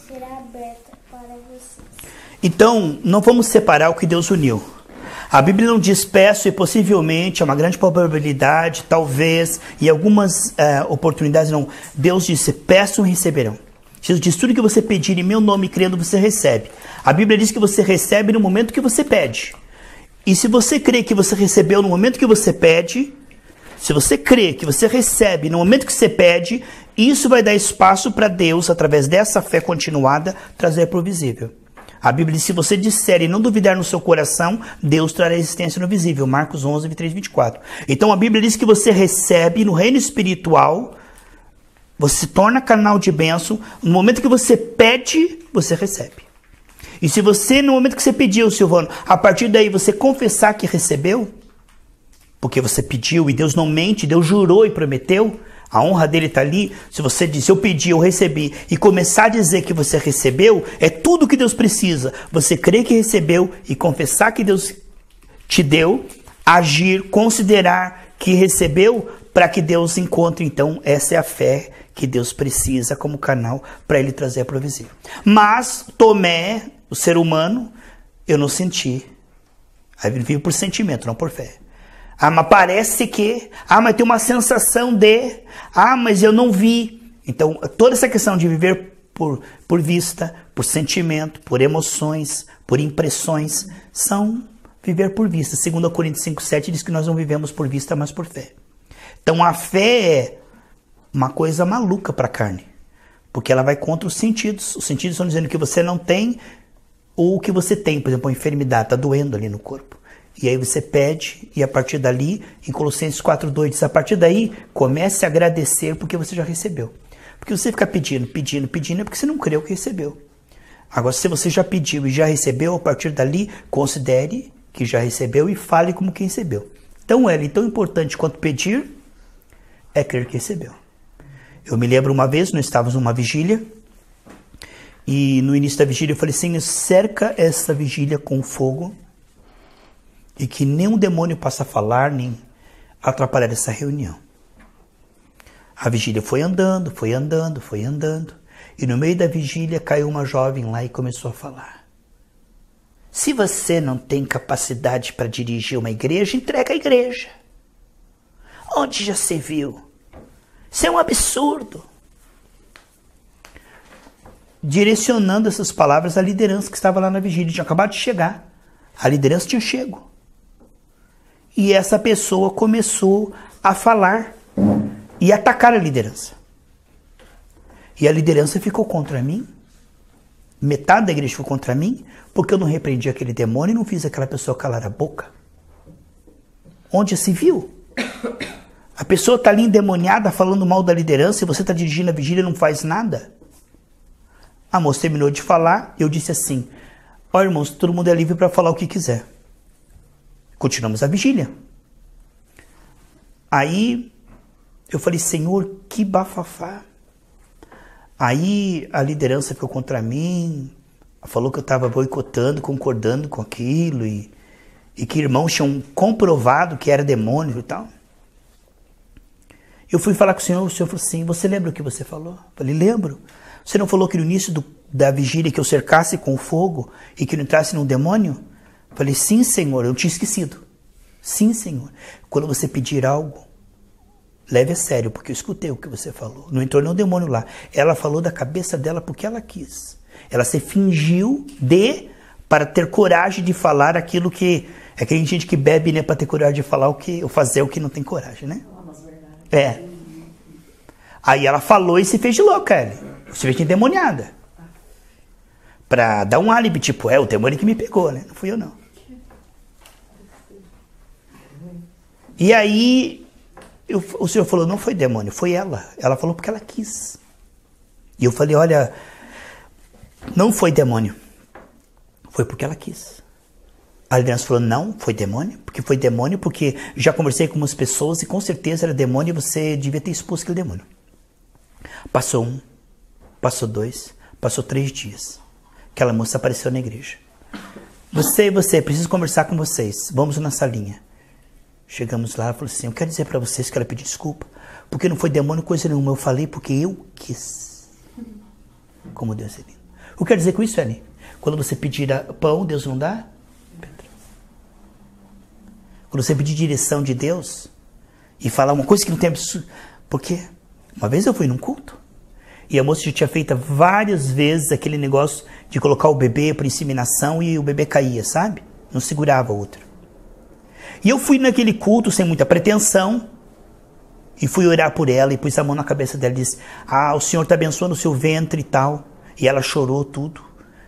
será aberta para vocês. Então, não vamos separar o que Deus uniu. A Bíblia não diz peço e possivelmente, é uma grande probabilidade, talvez, e algumas oportunidades não. Deus disse, peçam e receberão. Jesus diz, tudo que você pedir em meu nome, crendo, você recebe. A Bíblia diz que você recebe no momento que você pede. E se você crê que você recebeu no momento que você pede, se você crê que você recebe no momento que você pede, isso vai dar espaço para Deus, através dessa fé continuada, trazer provisível. A Bíblia diz, se você disser e não duvidar no seu coração, Deus trará existência no visível. Marcos 11, 23, 24. Então a Bíblia diz que você recebe no reino espiritual, você se torna canal de bênção, no momento que você pede, você recebe. E se você, no momento que você pediu, Silvano, a partir daí você confessar que recebeu, porque você pediu e Deus não mente, Deus jurou e prometeu, a honra dele está ali. Se você diz, eu pedi, eu recebi, e começar a dizer que você recebeu, é tudo que Deus precisa. Você crer que recebeu e confessar que Deus te deu, agir, considerar que recebeu, para que Deus encontre. Então, essa é a fé que Deus precisa como canal para ele trazer a provisão. Mas Tomé, o ser humano, eu não senti. Aí ele vive por sentimento, não por fé. Ah, mas parece que... Ah, mas tem uma sensação de... Ah, mas eu não vi. Então, toda essa questão de viver por vista, por sentimento, por emoções, por impressões, são viver por vista. 2 Coríntios 5,7 diz que nós não vivemos por vista, mas por fé. Então, a fé é uma coisa maluca para a carne, porque ela vai contra os sentidos. Os sentidos estão dizendo que você não tem ou o que você tem. Por exemplo, a enfermidade está doendo ali no corpo. E aí você pede, e a partir dali, em Colossenses 4,2 diz, a partir daí, comece a agradecer porque você já recebeu. Porque você fica pedindo, é porque você não creu que recebeu. Agora, se você já pediu e já recebeu, a partir dali, considere que já recebeu e fale como quem recebeu. Então, Ellen, tão importante quanto pedir é crer que recebeu. Eu me lembro uma vez, nós estávamos numa vigília, e no início da vigília eu falei, Senhor, cerca essa vigília com fogo, e que nenhum demônio possa falar, nem atrapalhar essa reunião. A vigília foi andando, e no meio da vigília caiu uma jovem lá e começou a falar. Se você não tem capacidade para dirigir uma igreja, entrega a igreja. Onde já se viu? Isso é um absurdo. Direcionando essas palavras à liderança que estava lá na vigília. Tinha acabado de chegar. A liderança tinha chego. E essa pessoa começou a falar e atacar a liderança. E a liderança ficou contra mim. Metade da igreja ficou contra mim, porque eu não repreendi aquele demônio e não fiz aquela pessoa calar a boca. Onde se viu? A pessoa está ali endemoniada, falando mal da liderança, e você está dirigindo a vigília e não faz nada. A moça terminou de falar, eu disse assim, ó irmãos, todo mundo é livre para falar o que quiser. Continuamos a vigília. Aí eu falei, Senhor, que bafafá. Aí a liderança ficou contra mim, falou que eu estava boicotando, concordando com aquilo, e que irmãos tinham comprovado que era demônio e tal. Eu fui falar com o senhor falou assim, você lembra o que você falou? Eu falei, lembro. Você não falou que no início da vigília que eu cercasse com fogo e que não entrasse num demônio? Eu falei, sim, Senhor, eu tinha esquecido. Sim, Senhor. Quando você pedir algo, leve a sério, porque eu escutei o que você falou. Não entrou nenhum demônio lá. Ela falou da cabeça dela porque ela quis. Ela se fingiu para ter coragem de falar aquilo que... É que tem gente que bebe, né, para ter coragem de falar ou fazer o que não tem coragem, né? É. Aí ela falou e se fez de louca, ele. Se fez de endemoniada. Pra dar um álibi, tipo, o demônio que me pegou, né? Não fui eu, não. E aí, o senhor falou, não foi demônio, foi ela. Ela falou porque ela quis. E eu falei, olha, não foi demônio. Foi porque ela quis. A liderança falou, não, foi demônio, porque já conversei com umas pessoas e com certeza era demônio e você devia ter expulso aquele demônio. Passou 1, passou 2, passou 3 dias. Aquela moça apareceu na igreja. Você, preciso conversar com vocês, vamos na salinha. Chegamos lá, ela falou assim, eu quero dizer para vocês que ela pediu desculpa, porque não foi demônio coisa nenhuma, eu falei porque eu quis. Como Deus é lindo. O que quer dizer com isso, Ellen? Quando você pedir pão, Deus não dá? Pedra. Quando você pedir direção de Deus e falar uma coisa que não tem absurdo. Por quê? Uma vez eu fui num culto e a moça já tinha feito várias vezes aquele negócio de colocar o bebê por inseminação e o bebê caía, sabe? Não segurava o outro. E eu fui naquele culto sem muita pretensão e fui orar por ela e pus a mão na cabeça dela e disse: o Senhor está abençoando o seu ventre e tal. E ela chorou tudo.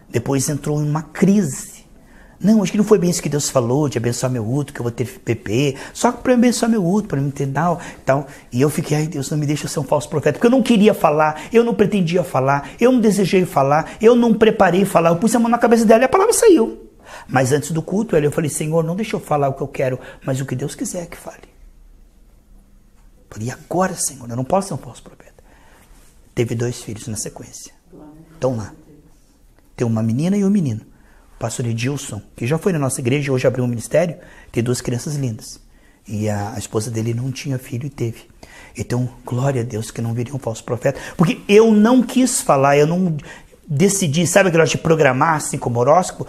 Depois entrou em uma crise. Não, acho que não foi bem isso que Deus falou, de abençoar meu útero, que eu vou ter bebê. Só para abençoar meu útero, para me entender tal. E eu fiquei, ai Deus, não me deixa ser um falso profeta. Porque eu não queria falar, eu não pretendia falar, eu não desejei falar, eu não preparei falar. Eu pus a mão na cabeça dela e a palavra saiu. Mas antes do culto, eu falei: Senhor, não deixa eu falar o que eu quero, mas o que Deus quiser que fale. Eu falei: e agora, Senhor, eu não posso ser um falso profeta. Teve 2 filhos na sequência. Estão lá. Tem uma menina e um menino. O pastor Edilson, que já foi na nossa igreja, hoje abriu um ministério, tem 2 crianças lindas. E a esposa dele não tinha filho e teve. Então, glória a Deus que não viria um falso profeta. Porque eu não quis falar, eu não decidi, sabe aquele negócio de programar assim como horóscopo?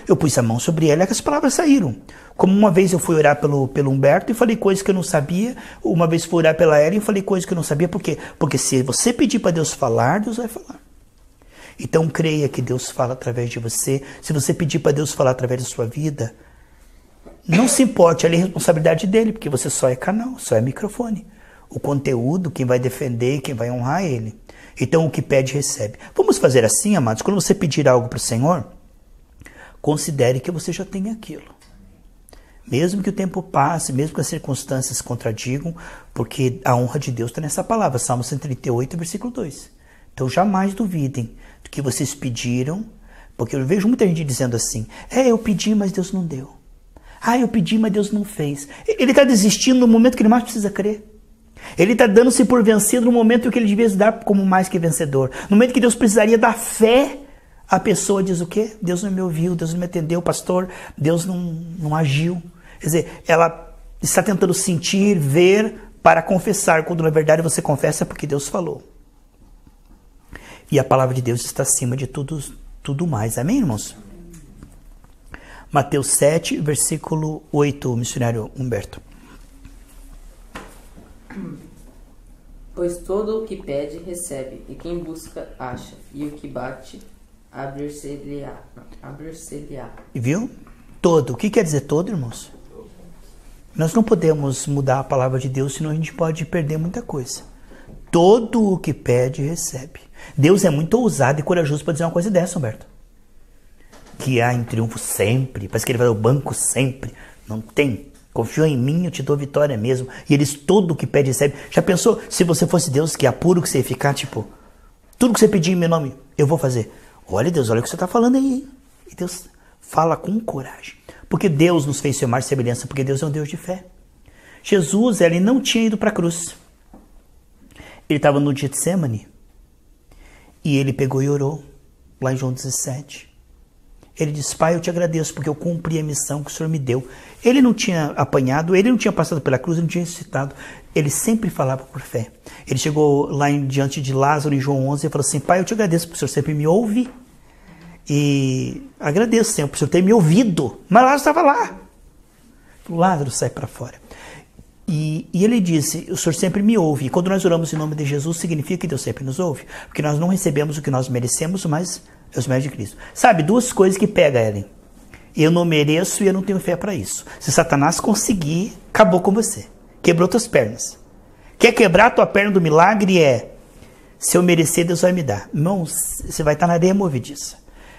Eu pus a mão sobre ela e as palavras saíram. Como uma vez eu fui orar pelo Humberto e falei coisas que eu não sabia. Uma vez fui orar pela Ellen e falei coisas que eu não sabia. Por quê? Porque se você pedir para Deus falar, Deus vai falar. Então creia que Deus fala através de você. Se você pedir para Deus falar através da sua vida, não se importe, ali é a responsabilidade dele, porque você só é canal, só é microfone. O conteúdo, quem vai defender, quem vai honrar é ele. Então o que pede, recebe. Vamos fazer assim, amados, quando você pedir algo para o Senhor, considere que você já tem aquilo. Mesmo que o tempo passe, mesmo que as circunstâncias contradigam, porque a honra de Deus está nessa palavra, Salmo 138, versículo 2. Então jamais duvidem do que vocês pediram, porque eu vejo muita gente dizendo assim: eu pedi, mas Deus não deu. Eu pedi, mas Deus não fez. Ele está desistindo no momento que ele mais precisa crer. Ele está dando-se por vencido no momento que ele devia se dar como mais que vencedor. No momento que Deus precisaria dar fé, a pessoa diz o quê? Deus não me ouviu, Deus não me atendeu, pastor, Deus não agiu. Quer dizer, ela está tentando sentir, ver, para confessar, quando na verdade você confessa porque Deus falou. E a palavra de Deus está acima de tudo mais. Amém, irmãos? Mateus 7, versículo 8, missionário Humberto. Pois todo o que pede, recebe, e quem busca, acha, e o que bate, abrir-se-lhe-á. Viu? Todo. O que quer dizer todo, irmãos? Nós não podemos mudar a palavra de Deus, senão a gente pode perder muita coisa. Todo o que pede, recebe. Deus é muito ousado e corajoso para dizer uma coisa dessa, Humberto. Que há em triunfo sempre, parece que ele vai ao banco sempre. Não tem. Confia em mim, eu te dou vitória mesmo. E eles, todo o que pede, recebe. Já pensou, se você fosse Deus, que apuro que você ia ficar, tipo, tudo que você pedir em meu nome, eu vou fazer. Olha, Deus, olha o que você está falando aí, hein? E Deus fala com coragem. Porque Deus nos fez ser mais semelhança, porque Deus é um Deus de fé. Jesus, ele não tinha ido para a cruz. Ele estava no Getsemane. E ele pegou e orou, lá em João 17. Ele disse: Pai, eu te agradeço porque eu cumpri a missão que o Senhor me deu. Ele não tinha apanhado, ele não tinha passado pela cruz, ele não tinha ressuscitado. Ele sempre falava por fé. Ele chegou lá diante de Lázaro, em João 11, e falou assim: Pai, eu te agradeço porque o Senhor sempre me ouve. E agradeço, Senhor, por o Senhor ter me ouvido. Mas Lázaro estava lá. Lázaro, sai para fora. E ele disse: o Senhor sempre me ouve. E quando nós oramos em nome de Jesus, significa que Deus sempre nos ouve. Porque nós não recebemos o que nós merecemos, mas é os méritos de Cristo. Sabe, 2 coisas que pega, Ellen. Eu não mereço e eu não tenho fé para isso. Se Satanás conseguir, acabou com você. Quebrou tuas pernas. Quer quebrar tua perna do milagre? Se eu merecer, Deus vai me dar. Irmãos, você vai estar na areia movediça.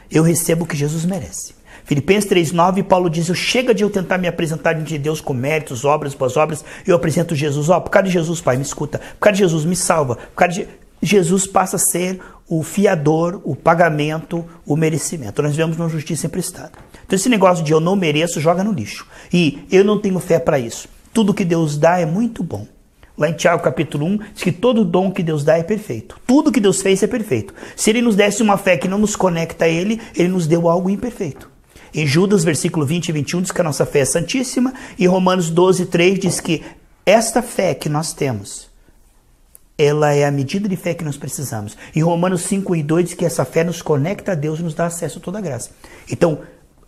Eu recebo o que Jesus merece. Filipenses 3,9, Paulo diz: chega de eu tentar me apresentar diante de Deus com méritos, obras, boas obras, eu apresento Jesus. Por causa de Jesus, Pai, me escuta. Por causa de Jesus, me salva. Por causa de Jesus passa a ser o fiador, o pagamento, o merecimento. Nós vivemos numa justiça emprestada. Então esse negócio de eu não mereço, joga no lixo. E eu não tenho fé para isso. Tudo que Deus dá é muito bom. Lá em Tiago capítulo 1, diz que todo dom que Deus dá é perfeito. Tudo que Deus fez é perfeito. Se Ele nos desse uma fé que não nos conecta a Ele, Ele nos deu algo imperfeito. Em Judas, versículo 20 e 21, diz que a nossa fé é santíssima. E Romanos 12, 3 diz que esta fé que nós temos ela é a medida de fé que nós precisamos. E Romanos 5:2 diz que essa fé nos conecta a Deus e nos dá acesso a toda a graça. Então,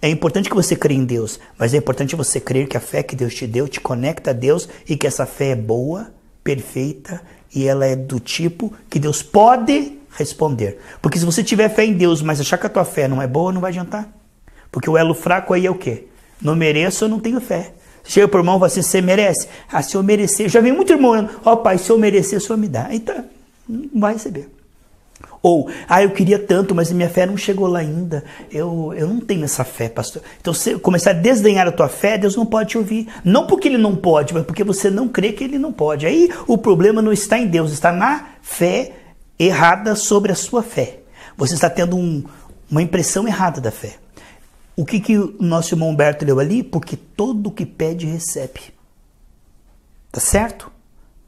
é importante que você creia em Deus, mas é importante você crer que a fé que Deus te deu te conecta a Deus e que essa fé é boa, perfeita e ela é do tipo que Deus pode responder. Porque se você tiver fé em Deus, mas achar que a tua fé não é boa, não vai adiantar. Porque o elo fraco aí é o quê? Não mereço, eu não tenho fé. Chega para o irmão e fala assim, você merece? Ah, se eu merecer, já vem muito irmão, ó pai, se eu merecer, o senhor me dá. Então, não vai receber. Ou, eu queria tanto, mas minha fé não chegou lá ainda. Eu não tenho essa fé, pastor. Então, se você começar a desdenhar a tua fé, Deus não pode te ouvir. Não porque ele não pode, mas porque você não crê que ele não pode. Aí o problema não está em Deus, está na fé errada sobre a sua fé. Você está tendo uma impressão errada da fé. O que o nosso irmão Humberto leu ali? Porque todo o que pede, recebe. Tá certo?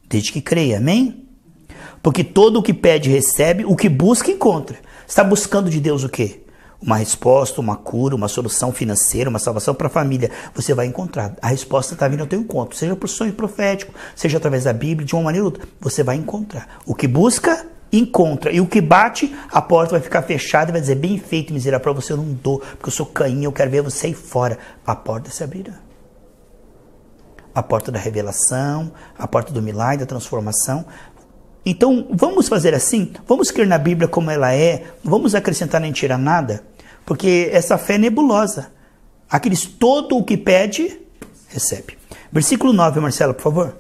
Desde que creia, amém? Porque todo o que pede, recebe, o que busca, encontra. Você está buscando de Deus o quê? Uma resposta, uma cura, uma solução financeira, uma salvação para a família. Você vai encontrar. A resposta está vindo ao teu encontro. Seja por sonho profético, seja através da Bíblia, de uma maneira ou outra. Você vai encontrar. O que busca, encontra. E o que bate, a porta vai ficar fechada e vai dizer, bem feito, miserável, para você eu não dou, porque eu sou cainha, eu quero ver você aí fora. A porta se abrirá. A porta da revelação, a porta do milagre, da transformação. Então, vamos fazer assim? Vamos crer na Bíblia como ela é, não vamos acrescentar nem tirar nada, porque essa fé é nebulosa. Aqueles todo o que pede, recebe. Versículo 9, Marcelo, por favor.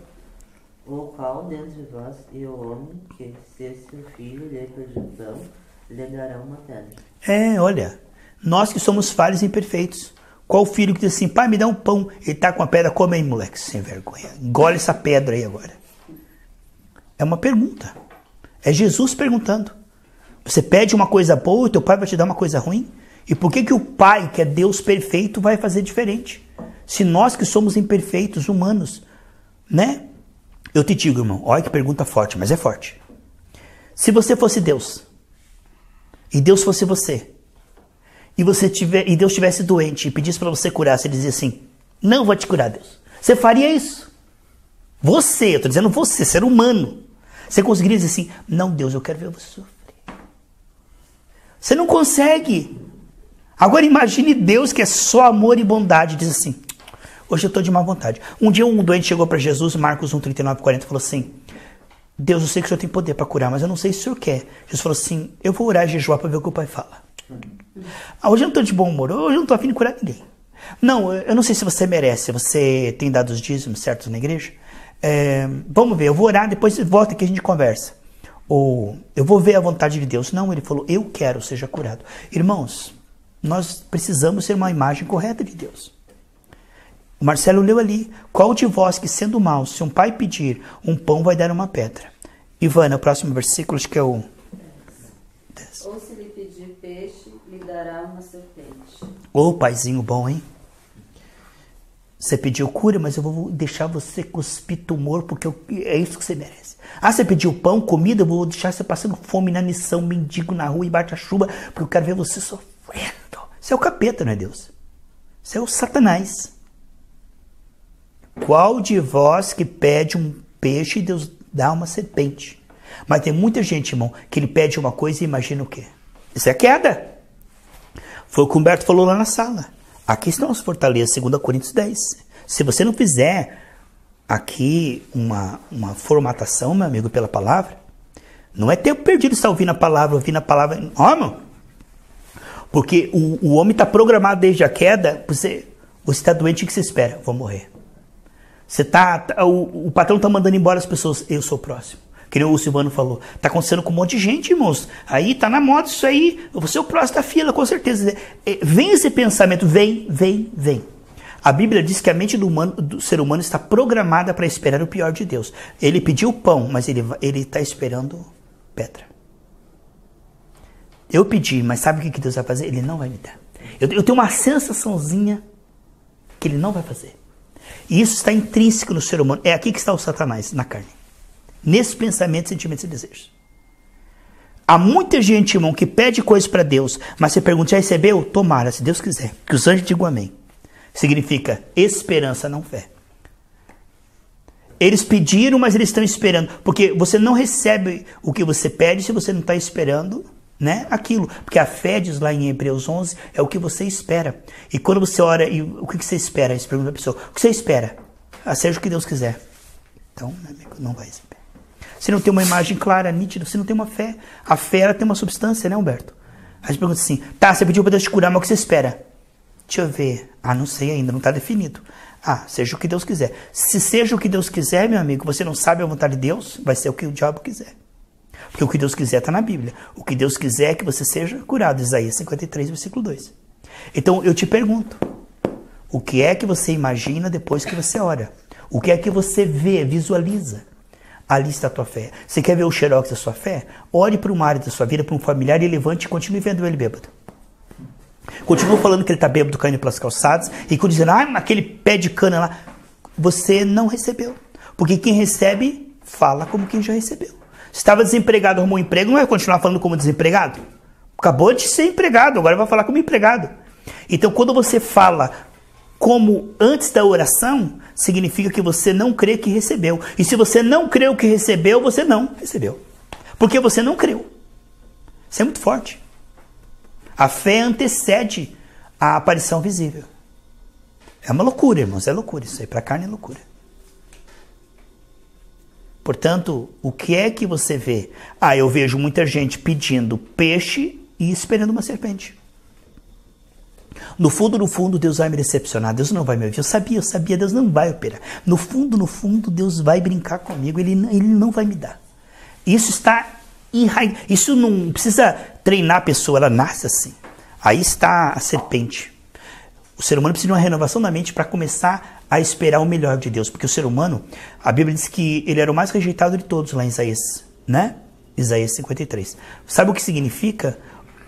O qual dentre vós e o homem que, se seu filho lhe pedir pão, lhe dará uma pedra. Olha, nós que somos falhos e imperfeitos. Qual filho que diz assim, pai, me dá um pão, ele tá com a pedra, come aí, moleque, sem vergonha. Engole essa pedra aí agora. É uma pergunta. É Jesus perguntando. Você pede uma coisa boa e teu pai vai te dar uma coisa ruim? E por que o pai, que é Deus perfeito, vai fazer diferente? Se nós que somos imperfeitos, humanos, né? Eu te digo, irmão, olha que pergunta forte, mas é forte. Se você fosse Deus, e Deus fosse você, e Deus estivesse doente e pedisse para você curar, você dizia assim, não vou te curar, Deus. Você faria isso? Você, eu estou dizendo você, ser humano. Você conseguiria dizer assim, não, Deus, eu quero ver você sofrer. Você não consegue. Agora imagine Deus que é só amor e bondade, diz assim, hoje eu estou de má vontade. Um dia um doente chegou para Jesus, Marcos 1, 39, 40, falou assim, Deus, eu sei que o Senhor tem poder para curar, mas eu não sei se o Senhor quer. Jesus falou assim, eu vou orar e jejuar para ver o que o Pai fala. Hoje eu não estou de bom humor, hoje eu não estou afim de curar ninguém. Não, eu não sei se você merece, você tem dado os dízimos certos na igreja? Vamos ver, eu vou orar, depois volta aqui a gente conversa. Ou eu vou ver a vontade de Deus. Não, ele falou, eu quero, seja curado. Irmãos, nós precisamos ser uma imagem correta de Deus. O Marcelo leu ali, qual de vós que sendo mau, se um pai pedir um pão, vai dar uma pedra? Ivana, o próximo versículo, acho que é o 10. Ou se lhe pedir peixe, lhe dará uma serpente. Ô, paizinho bom, hein? Você pediu cura, mas eu vou deixar você cuspir tumor, porque é isso que você merece. Você pediu pão, comida, eu vou deixar você passando fome, inanição, mendigo na rua, embaixo da chuva, porque eu quero ver você sofrendo. Isso é o capeta, não é Deus? Isso é o Satanás. Qual de vós que pede um peixe e Deus dá uma serpente? Mas tem muita gente, irmão, que ele pede uma coisa e imagina o quê? Isso é queda. Foi o que o Humberto falou lá na sala. Aqui estão as fortalezas, 2 Coríntios 10. Se você não fizer aqui uma formatação, meu amigo, pela palavra, não é tempo perdido estar ouvindo a palavra. Irmão, porque o homem está programado desde a queda. Você está doente, o que você espera? Vou morrer. O patrão está mandando embora as pessoas. Eu sou o próximo. Que nem o Silvano falou. Está acontecendo com um monte de gente, irmãos. Aí está na moda isso aí. Eu vou ser o próximo da fila, com certeza. Vem esse pensamento. Vem. A Bíblia diz que a mente do ser humano está programada para esperar o pior de Deus. Ele pediu pão, mas ele está esperando pedra. Eu pedi, mas sabe o que Deus vai fazer? Ele não vai me dar. Eu tenho uma sensaçãozinha que ele não vai fazer. E isso está intrínseco no ser humano. É aqui que está o Satanás, na carne. Nesses pensamentos, sentimentos e desejos. Há muita gente, irmão, que pede coisas para Deus, mas você pergunta, já recebeu? Tomara, se Deus quiser. Que os anjos digam amém. Significa esperança, não fé. Eles pediram, mas eles estão esperando. Porque você não recebe o que você pede se você não está esperando, né, aquilo. Porque a fé, diz lá em Hebreus 11, é o que você espera. E quando você ora, e o que você espera? Você pergunta a pessoa, o que você espera? Seja o que Deus quiser. Então, meu amigo, não vai receber. Se não tem uma imagem clara, nítida, se não tem uma fé. A fé, ela tem uma substância, né, Humberto? Aí a gente pergunta assim, tá, você pediu para Deus te curar, mas o que você espera? Deixa eu ver. Não sei ainda, não está definido. Seja o que Deus quiser. Se seja o que Deus quiser, meu amigo, você não sabe a vontade de Deus, vai ser o que o diabo quiser. Porque o que Deus quiser está na Bíblia. O que Deus quiser é que você seja curado. Isaías 53, versículo 2. Então, eu te pergunto, o que é que você imagina depois que você ora? O que é que você vê, visualiza? Ali está a tua fé. Você quer ver o xerox da sua fé? Ore para uma área da sua vida, para um familiar, e levante e continue vendo ele bêbado. Continua falando que ele está bêbado, caindo pelas calçadas, e quando dizendo, naquele pé de cana lá, você não recebeu. Porque quem recebe, fala como quem já recebeu. Se estava desempregado, arrumou um emprego, não vai continuar falando como desempregado? Acabou de ser empregado, agora vai falar como empregado. Então, quando você fala como antes da oração, significa que você não crê que recebeu. E se você não creu que recebeu, você não recebeu. Porque você não creu. Isso é muito forte. A fé antecede a aparição visível. É uma loucura, irmãos, é loucura. Isso aí para a carne é loucura. Portanto, o que é que você vê? Eu vejo muita gente pedindo peixe e esperando uma serpente. No fundo, Deus vai me decepcionar, Deus não vai me ouvir. Eu sabia, Deus não vai operar. No fundo, Deus vai brincar comigo, Ele não vai me dar. Isso está enraizado. Isso não precisa treinar a pessoa, ela nasce assim. Aí está a serpente. O ser humano precisa de uma renovação da mente para começar a esperar o melhor de Deus. Porque o ser humano, a Bíblia diz que ele era o mais rejeitado de todos lá em Isaías, né? Isaías 53. Sabe o que significa?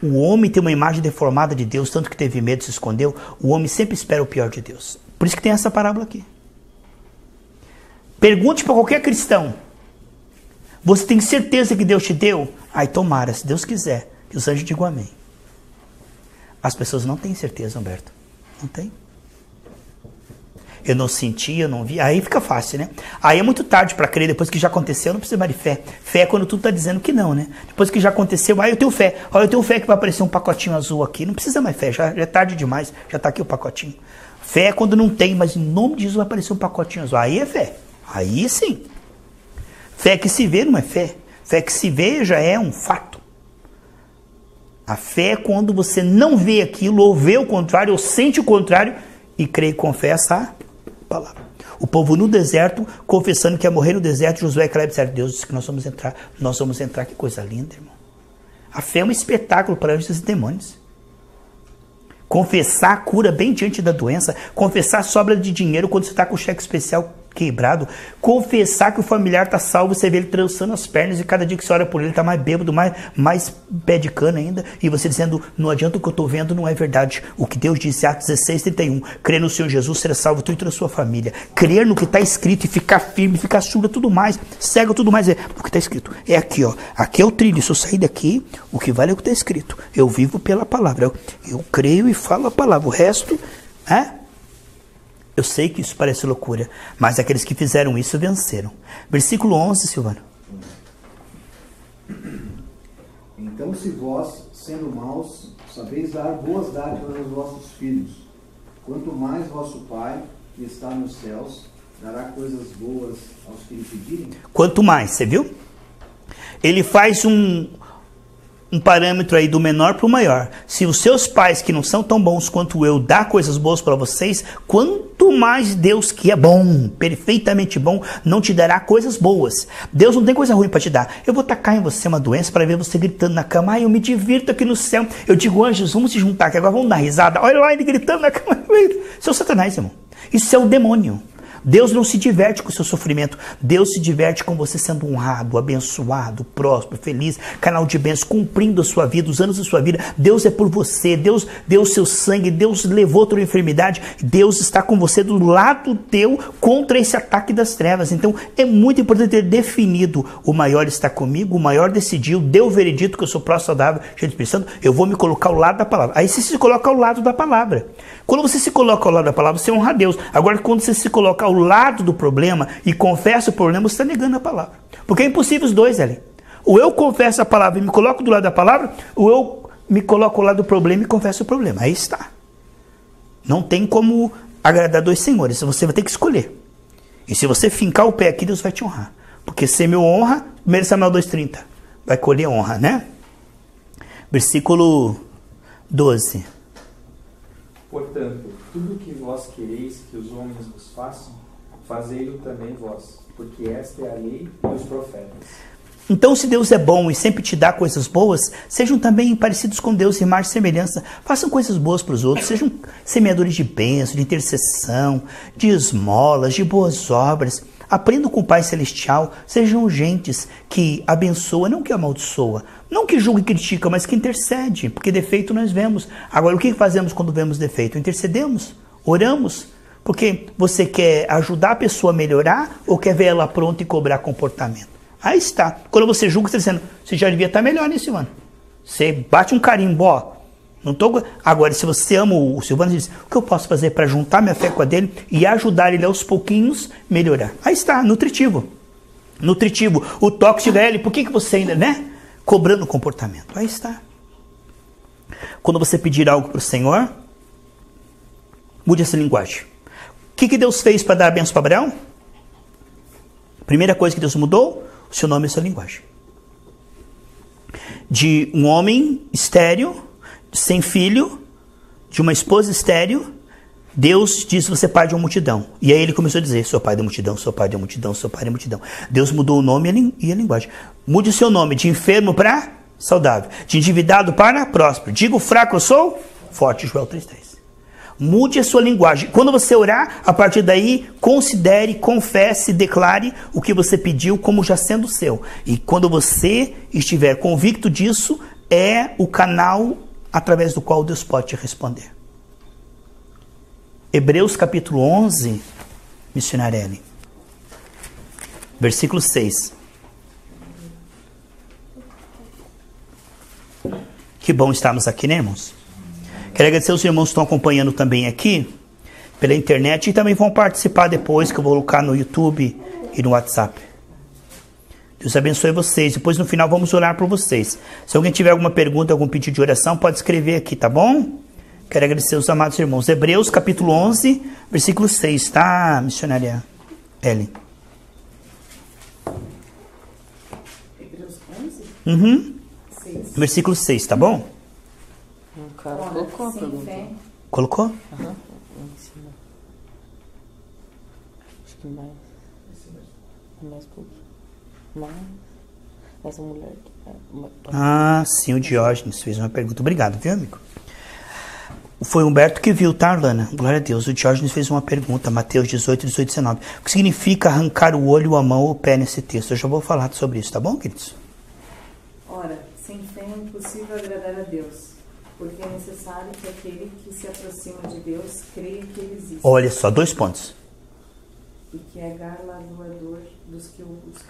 O homem tem uma imagem deformada de Deus, tanto que teve medo e se escondeu. O homem sempre espera o pior de Deus. Por isso que tem essa parábola aqui. Pergunte para qualquer cristão. Você tem certeza que Deus te deu? Tomara, se Deus quiser, que os anjos digam amém. As pessoas não têm certeza, Humberto. Não tem. Eu não senti, eu não vi. Aí fica fácil, né? Aí é muito tarde para crer. Depois que já aconteceu, não precisa mais de fé. Fé é quando tudo está dizendo que não, né? Depois que já aconteceu, eu tenho fé. Eu tenho fé que vai aparecer um pacotinho azul aqui. Não precisa mais fé, já é tarde demais. Já está aqui o pacotinho. Fé é quando não tem, mas em nome de Jesus vai aparecer um pacotinho azul. Aí é fé. Aí sim. Fé que se vê não é fé. Fé que se vê já é um fato. A fé é quando você não vê aquilo, ou vê o contrário, ou sente o contrário, e crê e confessa a palavra. O povo no deserto, confessando que ia morrer no deserto, Josué e Caleb disseram, Deus disse que nós vamos entrar, que coisa linda, irmão. A fé é um espetáculo para anjos e demônios. Confessar a cura bem diante da doença, confessar a sobra de dinheiro quando você está com o cheque especial quebrado, confessar que o familiar está salvo, você vê ele trançando as pernas e cada dia que você ora por ele está mais bêbado, mais pé de cana ainda, e você dizendo, não adianta o que eu estou vendo, não é verdade. O que Deus disse, Atos 16:31, crer no Senhor Jesus, será salvo tu e toda a sua família. Crer no que está escrito e ficar firme, ficar surdo, tudo mais, cego, tudo mais, o que está escrito. É aqui, ó, aqui é o trilho, se eu sair daqui, o que vale é o que está escrito. Eu vivo pela palavra, eu creio e falo a palavra, o resto, eu sei que isso parece loucura, mas aqueles que fizeram isso venceram. Versículo 11, Silvano. Então, se vós, sendo maus, sabeis dar boas dádivas aos vossos filhos, quanto mais vosso Pai, que está nos céus, dará coisas boas aos que lhe pedirem? Quanto mais, você viu? Ele faz um parâmetro aí do menor para o maior. Se os seus pais, que não são tão bons quanto eu, dá coisas boas para vocês, quanto mais Deus, que é bom, perfeitamente bom, não te dará coisas boas. Deus não tem coisa ruim para te dar. Eu vou tacar em você uma doença para ver você gritando na cama. Eu me divirto aqui no céu. Eu digo, anjos, vamos se juntar aqui agora, vamos dar risada. Olha lá ele gritando na cama. Isso é o Satanás, irmão. Isso é o demônio. Deus não se diverte com o seu sofrimento. Deus se diverte com você sendo honrado, abençoado, próspero, feliz, canal de bênçãos, cumprindo a sua vida, os anos da sua vida. Deus é por você. Deus deu o seu sangue. Deus levou a tua enfermidade. Deus está com você do lado teu contra esse ataque das trevas. Então é muito importante ter definido: o maior está comigo, o maior decidiu, deu o veredito que eu sou próximo, saudável, cheio de Espírito Santo. Eu vou me colocar ao lado da palavra. Aí você se coloca ao lado da palavra. Quando você se coloca ao lado da palavra, você honra a Deus. Agora, quando você se coloca ao ao lado do problema e confessa o problema, você está negando a palavra. Porque é impossível os dois, Eli. Ou eu confesso a palavra e me coloco do lado da palavra, ou eu me coloco ao lado do problema e confesso o problema. Aí está. Não tem como agradar dois senhores. Você vai ter que escolher. E se você fincar o pé aqui, Deus vai te honrar. Porque se me honra, 1 Samuel 2,30. Vai colher honra, né? Versículo 12. Portanto, tudo o que vós quereis que os homens vos façam, fazei-lo também vós, porque esta é a lei e os profetas. Então, se Deus é bom e sempre te dá coisas boas, sejam também parecidos com Deus em mais semelhança. Façam coisas boas para os outros, sejam semeadores de bênção, de intercessão, de esmolas, de boas obras. Aprendam com o Pai Celestial, sejam gentes que abençoa, não que amaldiçoa, não que julga e critica, mas que intercede, porque defeito nós vemos. Agora, o que fazemos quando vemos defeito? Intercedemos, oramos, porque você quer ajudar a pessoa a melhorar ou quer ver ela pronta e cobrar comportamento? Aí está. Quando você julga, você está dizendo, você já devia estar melhor, né, Silvano? Você bate um carimbo, ó. Não tô... Agora, se você ama o Silvano, você diz, o que eu posso fazer para juntar minha fé com a dele e ajudar ele aos pouquinhos melhorar? Aí está, nutritivo. Nutritivo. O toque de ele, por que você ainda, né? Cobrando comportamento. Aí está. Quando você pedir algo para o Senhor, mude essa linguagem. O que Deus fez para dar a bênção para Abraão? Primeira coisa que Deus mudou, o seu nome e a sua linguagem. De um homem estéril, sem filho, de uma esposa estéril, Deus disse, você é pai de uma multidão. E aí ele começou a dizer, sou pai da multidão, sou pai da multidão, sou pai da multidão. Deus mudou o nome e a linguagem. Mude o seu nome de enfermo para saudável, de endividado para próspero. Digo fraco, eu sou forte, Joel 3,10. Mude a sua linguagem. Quando você orar, a partir daí, considere, confesse, declare o que você pediu como já sendo seu. E quando você estiver convicto disso, é o canal através do qual Deus pode te responder. Hebreus capítulo 11, missionária Ellen, versículo 6. Que bom estarmos aqui, né, irmãos? Quero agradecer aos irmãos que estão acompanhando também aqui, pela internet, e também vão participar depois, que eu vou colocar no YouTube e no WhatsApp. Deus abençoe vocês. Depois, no final, vamos orar por vocês. Se alguém tiver alguma pergunta, algum pedido de oração, pode escrever aqui, tá bom? Quero agradecer aos amados irmãos. Hebreus, capítulo 11, versículo 6, tá, missionária Ellen? Hebreus 11? Uhum. 6. Versículo 6, tá bom? O cara colocou a Sem pergunta. fé, Colocou? Aham. Ensina. Acho que mais. Mais pouco. Mas essa mulher que Ah, sim, o Diógenes fez uma pergunta. Obrigado, viu, amigo? Foi o Humberto que viu, tá, Arlana? Glória a Deus. O Diógenes fez uma pergunta, Mateus 18, 18, 19. O que significa arrancar o olho, a mão ou o pé nesse texto? Eu já vou falar sobre isso, tá bom, queridos? ora, sem fé é impossível agradar a Deus, porque é necessário que aquele que se aproxima de Deus creia que Ele existe Olha só, 2 pontos. e que é galardoador dos que o buscam.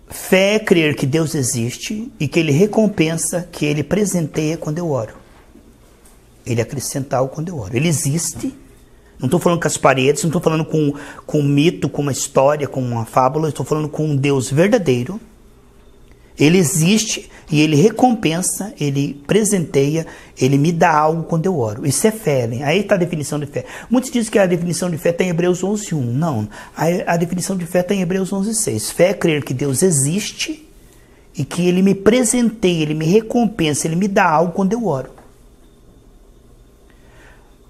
Fé é crer que Deus existe e que Ele recompensa, que Ele presenteia quando eu oro. Ele acrescenta algo quando eu oro. Ele existe. Não estou falando com as paredes, não estou falando com um mito, com uma história, com uma fábula. Estou falando com um Deus verdadeiro. Ele existe e Ele recompensa, Ele presenteia, Ele me dá algo quando eu oro. Isso é fé, né? Aí está a definição de fé. Muitos dizem que a definição de fé está em Hebreus 11, 1. Não, a definição de fé está em Hebreus 11, 6. Fé é crer que Deus existe e que Ele me presenteia, Ele me recompensa, Ele me dá algo quando eu oro.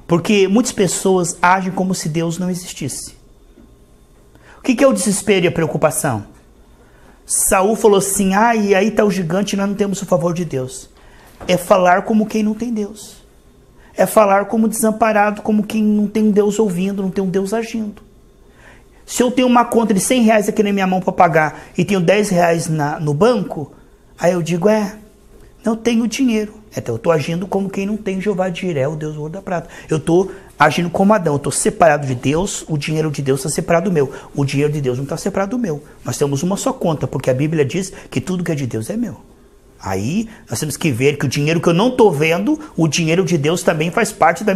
Porque muitas pessoas agem como se Deus não existisse. O que é o desespero e a preocupação? Saul falou assim, e aí está o gigante e nós não temos o favor de Deus. É falar como quem não tem Deus. É falar como desamparado, como quem não tem um Deus ouvindo, não tem um Deus agindo. Se eu tenho uma conta de R$100 aqui na minha mão para pagar e tenho R$10 no banco, aí eu digo, não tenho dinheiro. Então eu estou agindo como quem não tem Jeová de Jiré, o Deus do ouro da prata. Eu estou agindo como Adão, eu estou separado de Deus, o dinheiro de Deus está separado do meu. O dinheiro de Deus não está separado do meu. Nós temos uma só conta, porque a Bíblia diz que tudo que é de Deus é meu. Aí nós temos que ver que o dinheiro que eu não estou vendo, o dinheiro de Deus também faz parte do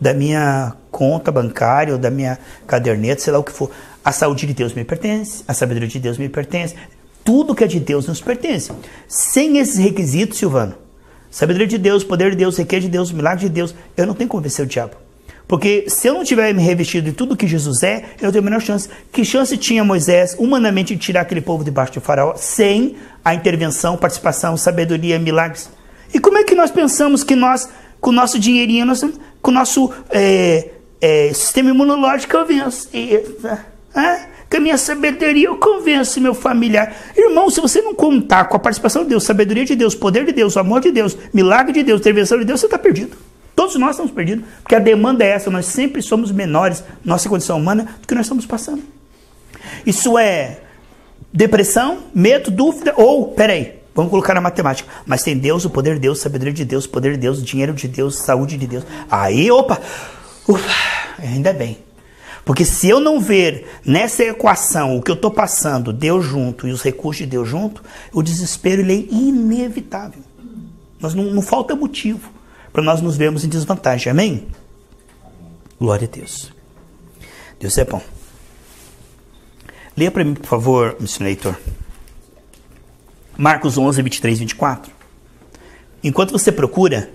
da minha conta bancária ou da minha caderneta, sei lá o que for. A saúde de Deus me pertence, a sabedoria de Deus me pertence. Tudo que é de Deus nos pertence. Sem esses requisitos, Silvano, sabedoria de Deus, poder de Deus, requer de Deus, milagre de Deus, eu não tenho como vencer o diabo. Porque se eu não tiver me revestido de tudo que Jesus é, eu não tenho a menor chance. Que chance tinha Moisés, humanamente, de tirar aquele povo debaixo de Faraó, sem a intervenção, participação, sabedoria, milagres? E como é que nós pensamos que nós, com o nosso dinheirinho, com o nosso sistema imunológico, eu venço? Com a minha sabedoria eu convenço meu familiar. Irmão, se você não contar com a participação de Deus, sabedoria de Deus, poder de Deus, amor de Deus, milagre de Deus, intervenção de Deus, você está perdido. Todos nós estamos perdidos, porque a demanda é essa, nós sempre somos menores, nossa condição humana, do que nós estamos passando. Isso é depressão, medo, dúvida, ou, peraí, vamos colocar na matemática, mas tem Deus, o poder de Deus, sabedoria de Deus, poder de Deus, dinheiro de Deus, saúde de Deus. Aí, ufa, ainda bem. Porque se eu não ver nessa equação o que eu estou passando, Deus junto e os recursos de Deus junto, o desespero ele é inevitável. Nós não falta motivo para nós nos vermos em desvantagem. Amém? Glória a Deus. Deus é bom. Leia para mim, por favor, missionário Heitor. Marcos 11, 23, 24. Enquanto você procura,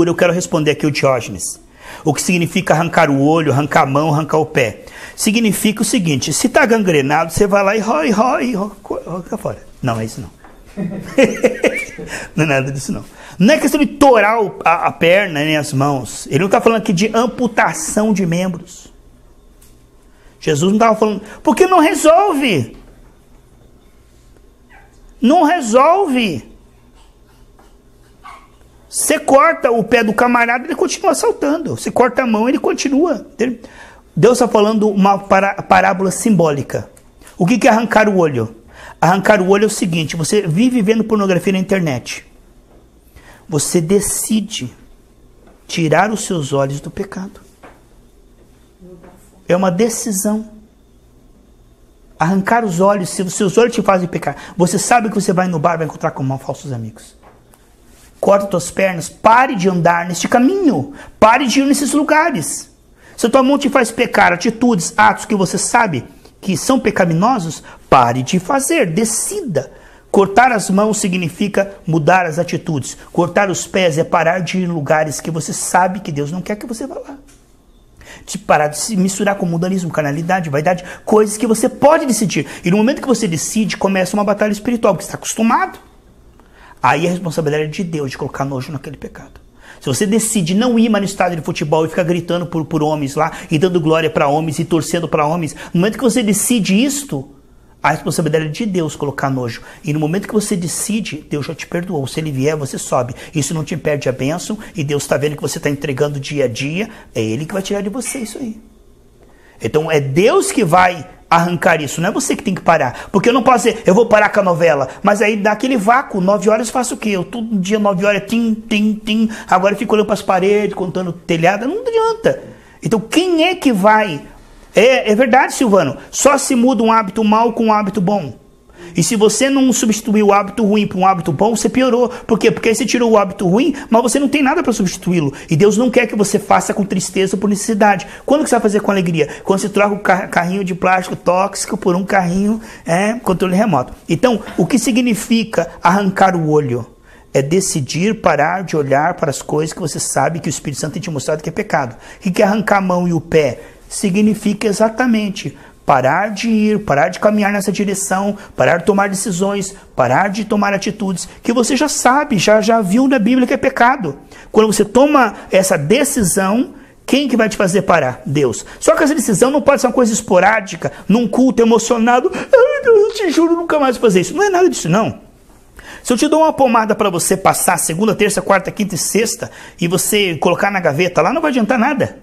eu quero responder aqui o Diógenes. O que significa arrancar o olho, arrancar a mão, arrancar o pé. Significa o seguinte, se está gangrenado, você vai lá e rói, fica fora. Não, é isso não. Não é nada disso não. Não é questão de torar a perna nem as mãos. Ele não está falando aqui de amputação de membros. Jesus não estava falando... Porque não resolve. Não resolve. Você corta o pé do camarada, ele continua saltando. Você corta a mão, ele continua. Deus está falando uma parábola simbólica. O que é arrancar o olho? Arrancar o olho é o seguinte, você vive vendo pornografia na internet. Você decide tirar os seus olhos do pecado. É uma decisão. Arrancar os olhos, se os seus olhos te fazem pecar, você sabe que você vai no bar, vai encontrar com falsos amigos. Corta tuas pernas, pare de andar neste caminho, pare de ir nesses lugares. Se a tua mão te faz pecar, atitudes, atos que você sabe que são pecaminosos, pare de fazer, decida. Cortar as mãos significa mudar as atitudes. Cortar os pés é parar de ir em lugares que você sabe que Deus não quer que você vá lá. De parar de se misturar com mundanismo, carnalidade, vaidade, coisas que você pode decidir. E no momento que você decide, começa uma batalha espiritual, porque você está acostumado. Aí a responsabilidade é de Deus de colocar nojo naquele pecado. Se você decide não ir mais no estádio de futebol e ficar gritando por homens lá, e dando glória para homens e torcendo para homens, no momento que você decide isto, a responsabilidade é de Deus colocar nojo. E no momento que você decide, Deus já te perdoou. Se Ele vier, você sobe. Isso não te impede a bênção, e Deus está vendo que você está entregando dia a dia, é Ele que vai tirar de você isso aí. Então é Deus que vai arrancar isso, não é você que tem que parar. Porque eu não posso dizer, eu vou parar com a novela, mas aí dá aquele vácuo, 9 horas eu faço o quê? Eu todo dia 9 horas, tim, agora eu fico olhando para as paredes, contando telhada, não adianta. Então quem é que vai... É verdade, Silvano, só se muda um hábito mau com um hábito bom. E se você não substituir o hábito ruim por um hábito bom, você piorou. Por quê? Porque aí você tirou o hábito ruim, mas você não tem nada para substituí-lo. E Deus não quer que você faça com tristeza ou por necessidade. Quando que você vai fazer com alegria? Quando você troca o carrinho de plástico tóxico por um carrinho controle remoto. Então, o que significa arrancar o olho? É decidir parar de olhar para as coisas que você sabe que o Espírito Santo tem te mostrado que é pecado. O que é arrancar a mão e o pé? Significa exatamente... parar de ir, parar de caminhar nessa direção, parar de tomar decisões, parar de tomar atitudes que você já sabe, já viu na Bíblia que é pecado. Quando você toma essa decisão, quem que vai te fazer parar? Deus. Só que essa decisão não pode ser uma coisa esporádica, num culto emocionado. Ai, Deus, eu te juro, nunca mais vou fazer isso. Não é nada disso, não. Se eu te dou uma pomada para você passar segunda, terça, quarta, quinta e sexta e você colocar na gaveta lá, não vai adiantar nada.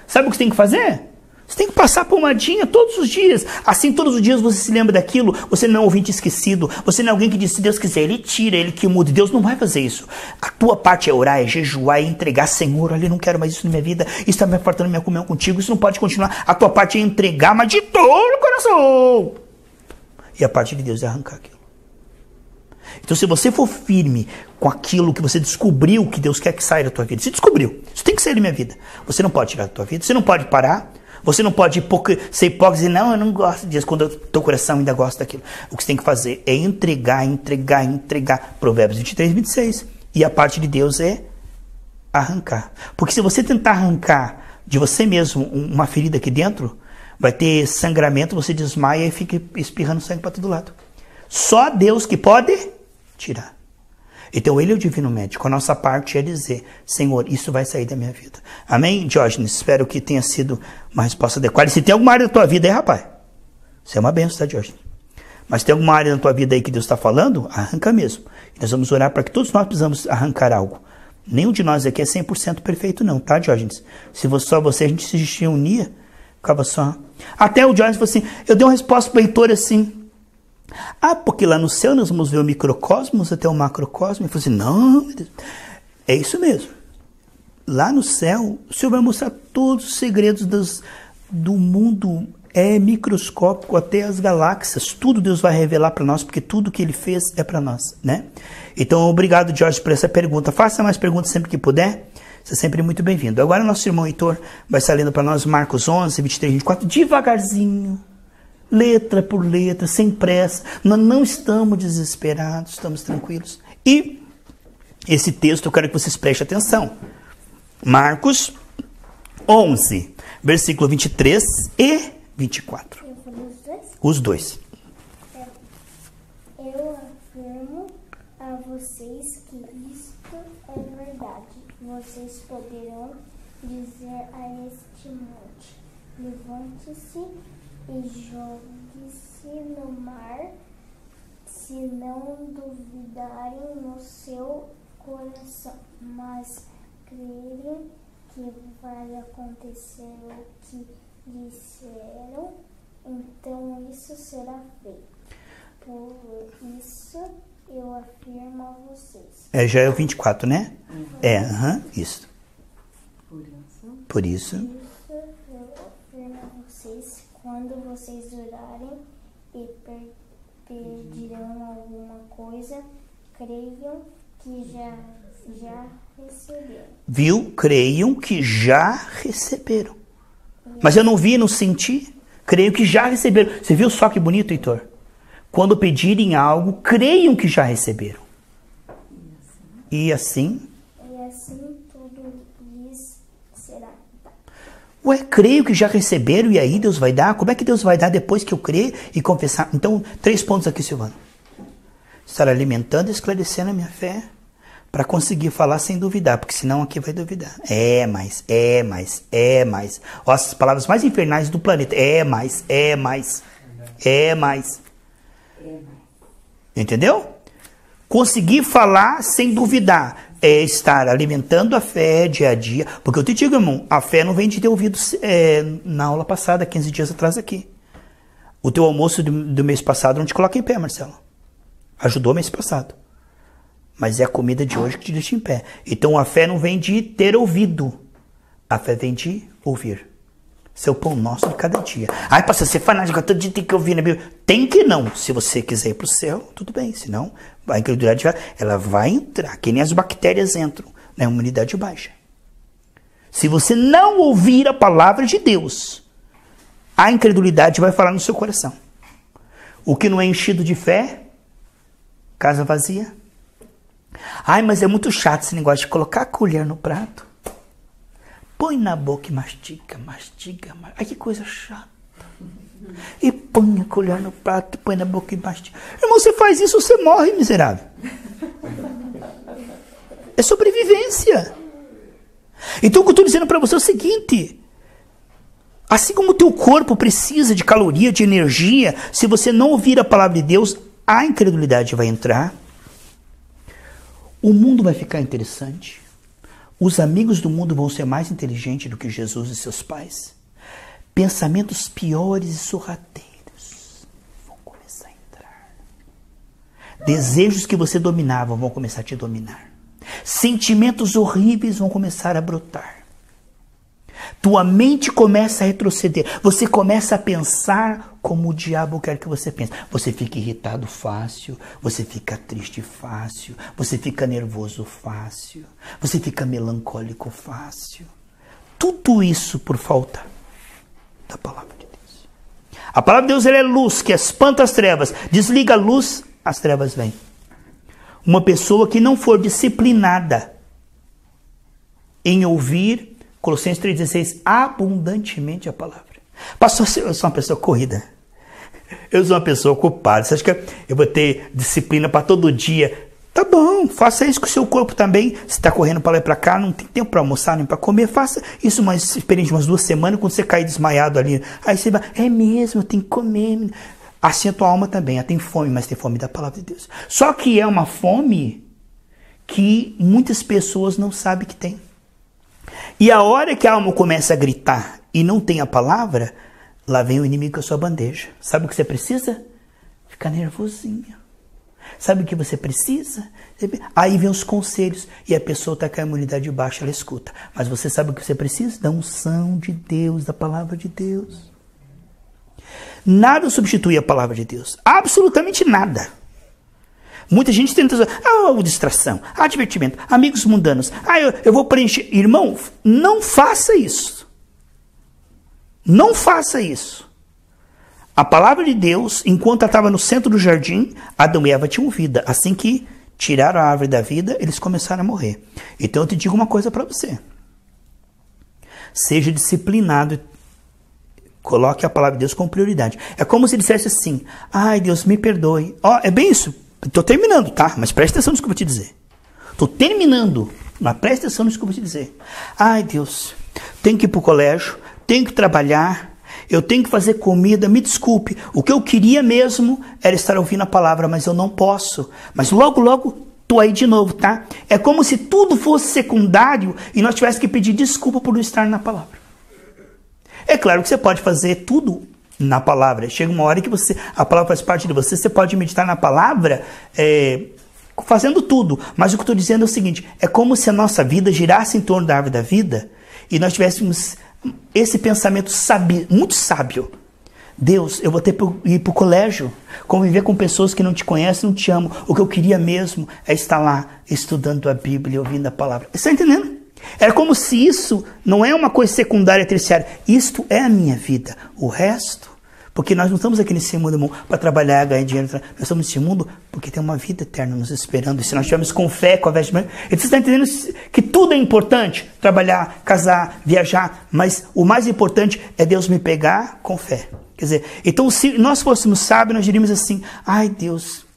Sabe o que você tem que fazer? Você tem que passar a pomadinha todos os dias. Assim, todos os dias você se lembra daquilo. Você não é um ouvinte esquecido. Você não é alguém que diz, se Deus quiser, Ele tira, Ele que muda. Deus não vai fazer isso. A tua parte é orar, é jejuar, é entregar. Senhor, olha, eu não quero mais isso na minha vida. Isso está me afastando minha comunhão contigo. Isso não pode continuar. A tua parte é entregar, mas de todo o coração. E a parte de Deus é arrancar aquilo. Então, se você for firme com aquilo que você descobriu que Deus quer que saia da tua vida, você descobriu, isso tem que sair da minha vida. Você não pode tirar da tua vida, você não pode parar, você não pode ser hipócrita e dizer, não, eu não gosto disso, quando o teu coração ainda gosta daquilo. O que você tem que fazer é entregar. Provérbios 23, 26. E a parte de Deus é arrancar. Porque se você tentar arrancar de você mesmo uma ferida aqui dentro, vai ter sangramento, você desmaia e fica espirrando sangue para todo lado. Só Deus que pode tirar. Então ele é o divino médico. A nossa parte é dizer, Senhor, isso vai sair da minha vida. Amém, Diógenes? Espero que tenha sido uma resposta adequada. E se tem alguma área da tua vida aí, rapaz, isso é uma benção, tá, Diógenes? Mas tem alguma área da tua vida aí que Deus está falando, arranca mesmo. E nós vamos orar para que todos nós precisamos arrancar algo. Nenhum de nós aqui é 100% perfeito não, tá, Diógenes? Se fosse só você, a gente se unia, ficava só. Até o Diógenes falou assim, eu dei uma resposta para o Heitor assim, porque lá no céu nós vamos ver o microcosmos até o macrocosmo. Ele falou assim, não, meu Deus, é isso mesmo. Lá no céu, o Senhor vai mostrar todos os segredos do mundo microscópico até as galáxias. Tudo Deus vai revelar para nós, porque tudo que Ele fez é para nós, né? Então, obrigado, Jorge, por essa pergunta. Faça mais perguntas sempre que puder. Você é sempre muito bem-vindo. Agora, nosso irmão Heitor vai estar lendo para nós Marcos 11, 23, 24, devagarzinho. Letra por letra, sem pressa. Nós não estamos desesperados, estamos tranquilos. E esse texto eu quero que vocês prestem atenção. Marcos 11, versículo 23 e 24. Eu falei os dois? Os dois. Eu afirmo a vocês que isto é verdade. Vocês poderão dizer a este monte, levante-se e jogue-se no mar, se não duvidarem no seu coração, mas crerem que vai acontecer o que disseram, então isso será feito. Por isso eu afirmo a vocês. Já é o 24, né? Isso. Por isso. Eu afirmo a vocês, quando vocês orarem e pedirão alguma coisa, creiam que já receberam. Viu? Creiam que já receberam. Mas eu não vi, não senti. Creio que já receberam. Você viu só que bonito, Heitor? Quando pedirem algo, creiam que já receberam. E assim tudo lhes será dado. Creio que já receberam e aí Deus vai dar? Como é que Deus vai dar depois que eu crer e confessar? Então, 3 pontos aqui, Silvano. Estar alimentando e esclarecendo a minha fé para conseguir falar sem duvidar, porque senão aqui vai duvidar. Mas. Ó, as palavras mais infernais do planeta. Mas. Entendeu? Conseguir falar sem duvidar é estar alimentando a fé dia a dia. Porque eu te digo, irmão, a fé não vem de ter ouvido na aula passada, 15 dias atrás aqui. O teu almoço do mês passado não te coloca em pé, Marcelo. Ajudou mês passado. Mas é a comida de hoje que te deixa em pé. Então a fé não vem de ter ouvido. A fé vem de ouvir. Seu pão nosso de cada dia. Ai, pastor, você é fanático, todo dia tem que ouvir na Bíblia. Tem que não. Se você quiser ir para o céu, tudo bem. Senão, a incredulidade ela vai entrar. Que nem as bactérias entram na imunidade baixa. Se você não ouvir a palavra de Deus, a incredulidade vai falar no seu coração. O que não é enchido de fé, casa vazia. Ai, mas é muito chato esse negócio de colocar a colher no prato. Põe na boca e mastiga. Ai, que coisa chata. E põe a colher no prato, põe na boca e mastiga. Irmão, você faz isso, você morre, miserável. É sobrevivência. Então o que eu estou dizendo para você é o seguinte. Assim como o teu corpo precisa de caloria, de energia, se você não ouvir a palavra de Deus, a incredulidade vai entrar. O mundo vai ficar interessante. Os amigos do mundo vão ser mais inteligentes do que Jesus e seus pais. Pensamentos piores e sorrateiros vão começar a entrar. Desejos que você dominava vão começar a te dominar. Sentimentos horríveis vão começar a brotar. tua mente começa a retroceder. Você começa a pensar como o diabo quer que você pense. Você fica irritado fácil, você fica triste fácil, você fica nervoso fácil, você fica melancólico fácil. Tudo isso por falta da palavra de Deus. A palavra de Deus, ela é luz que espanta as trevas. Desliga a luz, as trevas vêm. Uma pessoa que não for disciplinada em ouvir, Colossenses 3,16, abundantemente a palavra. Pastor, eu sou uma pessoa corrida. Eu sou uma pessoa ocupada. Você acha que eu vou ter disciplina para todo dia? Tá bom, faça isso com o seu corpo também. Você está correndo para lá e para cá, não tem tempo para almoçar nem para comer. Faça isso uma experiência de umas 2 semanas, quando você cair desmaiado ali. Aí você vai, é mesmo, eu tenho que comer. Assim a tua alma também, ela tem fome, mas tem fome da palavra de Deus. Só que é uma fome que muitas pessoas não sabem que tem. E a hora que a alma começa a gritar e não tem a palavra, lá vem o inimigo com a sua bandeja. Sabe o que você precisa? Ficar nervosinho. Sabe o que você precisa? Aí vem os conselhos e a pessoa está com a imunidade baixa, ela escuta. Mas você sabe o que você precisa? Da unção de Deus, da palavra de Deus. Nada substitui a palavra de Deus. Absolutamente nada. Muita gente tenta distração, divertimento, amigos mundanos. Eu vou preencher. Irmão, não faça isso. Não faça isso. A palavra de Deus, enquanto ela estava no centro do jardim, Adão e Eva tinham vida. Assim que tiraram a árvore da vida, eles começaram a morrer. Então eu te digo uma coisa para você. Seja disciplinado. Coloque a palavra de Deus como prioridade. É como se dissesse assim, ai Deus, me perdoe. É bem isso. Estou terminando, tá? Mas preste atenção nisso que eu vou te dizer. Estou terminando, mas preste atenção nisso que eu vou te dizer. Ai Deus, tenho que ir para o colégio, tenho que trabalhar, eu tenho que fazer comida, me desculpe. O que eu queria mesmo era estar ouvindo a palavra, mas eu não posso. Mas logo, logo, estou aí de novo, tá? É como se tudo fosse secundário e nós tivéssemos que pedir desculpa por não estar na palavra. É claro que você pode fazer tudo na palavra. Chega uma hora que a palavra faz parte de você. Você pode meditar na palavra fazendo tudo. Mas o que eu estou dizendo é o seguinte. É como se a nossa vida girasse em torno da árvore da vida e nós tivéssemos esse pensamento muito sábio. Deus, eu vou ter que ir para o colégio, conviver com pessoas que não te conhecem, não te amam. O que eu queria mesmo é estar lá estudando a Bíblia e ouvindo a palavra. Você está entendendo? Era como se isso não é uma coisa secundária, terciária. Isto é a minha vida. O resto, porque nós não estamos aqui nesse mundo para trabalhar, ganhar dinheiro. Nós estamos nesse mundo porque tem uma vida eterna nos esperando. E se nós estivermos com fé, com a vestimenta... Então você está entendendo que tudo é importante. Trabalhar, casar, viajar. Mas o mais importante é Deus me pegar com fé. Quer dizer, então se nós fôssemos sábios, nós diríamos assim, ai Deus...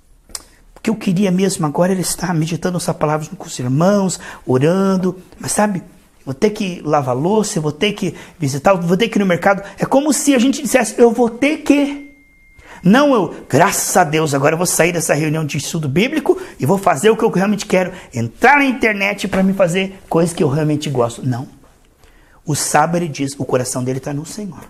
O que eu queria mesmo agora era estar meditando essa palavra com os irmãos, orando, mas sabe, vou ter que lavar louça, vou ter que visitar, vou ter que ir no mercado. É como se a gente dissesse, eu vou ter que. Não, graças a Deus, agora eu vou sair dessa reunião de estudo bíblico e vou fazer o que eu realmente quero, entrar na internet para me fazer coisas que eu realmente gosto. Não. O sábio, ele diz, o coração dele está no Senhor.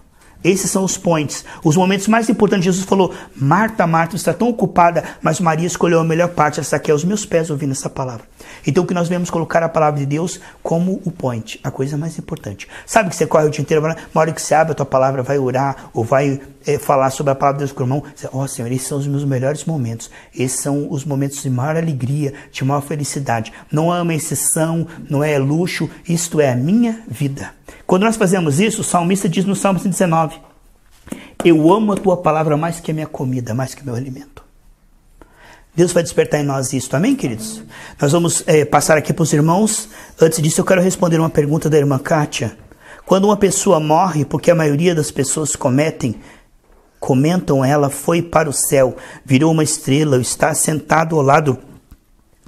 Esses são os points, os momentos mais importantes. Jesus falou, Marta, Marta, você está tão ocupada, mas Maria escolheu a melhor parte, ela está aqui aos meus pés ouvindo essa palavra. Então o que nós devemos colocar a palavra de Deus como o point, a coisa mais importante. Sabe que você corre o dia inteiro, uma hora que você abre a tua palavra, vai orar, ou vai falar sobre a palavra de Deus com o irmão, você, Senhor, esses são os meus melhores momentos, esses são os momentos de maior alegria, de maior felicidade. Não é uma exceção, não é luxo, isto é a minha vida. Quando nós fazemos isso, o salmista diz no Salmo 119, eu amo a tua palavra mais que a minha comida, mais que o meu alimento. Deus vai despertar em nós isso, amém, queridos? Nós vamos passar aqui para os irmãos. Antes disso, eu quero responder uma pergunta da irmã Kátia. Quando uma pessoa morre, porque a maioria das pessoas comentam, ela foi para o céu, virou uma estrela, está sentado ao lado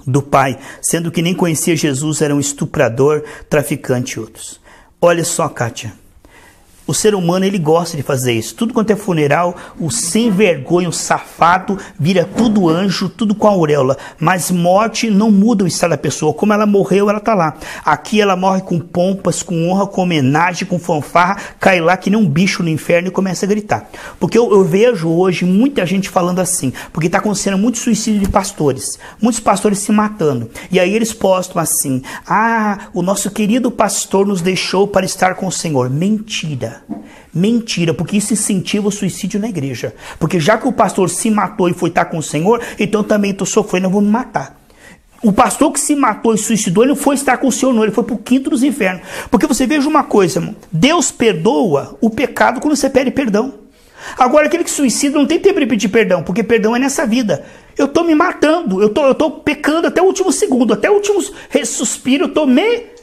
do Pai, sendo que nem conhecia Jesus, era um estuprador, traficante e outros. Olha só, Kátia, O ser humano, ele gosta de fazer isso. Tudo quanto é funeral, o sem vergonha, o safado, vira tudo anjo, tudo com auréola. Mas morte não muda o estado da pessoa. Como ela morreu, ela está lá. Aqui ela morre com pompas, com honra, com homenagem, com fanfarra, cai lá que nem um bicho no inferno e começa a gritar. Porque eu vejo hoje muita gente falando assim, porque está acontecendo muito suicídio de pastores. Muitos pastores se matando. E aí eles postam assim, o nosso querido pastor nos deixou para estar com o Senhor. Mentira. Mentira, porque isso incentiva o suicídio na igreja. Porque já que o pastor se matou e foi estar com o Senhor, então também estou sofrendo, eu vou me matar. O pastor que se matou e suicidou, ele não foi estar com o Senhor, não, ele foi para o quinto dos infernos. Porque você veja uma coisa, irmão, Deus perdoa o pecado quando você pede perdão. Agora, aquele que suicida não tem tempo de pedir perdão, porque perdão é nessa vida. Eu estou me matando, eu estou pecando até o último segundo, até o último suspiro, eu estou me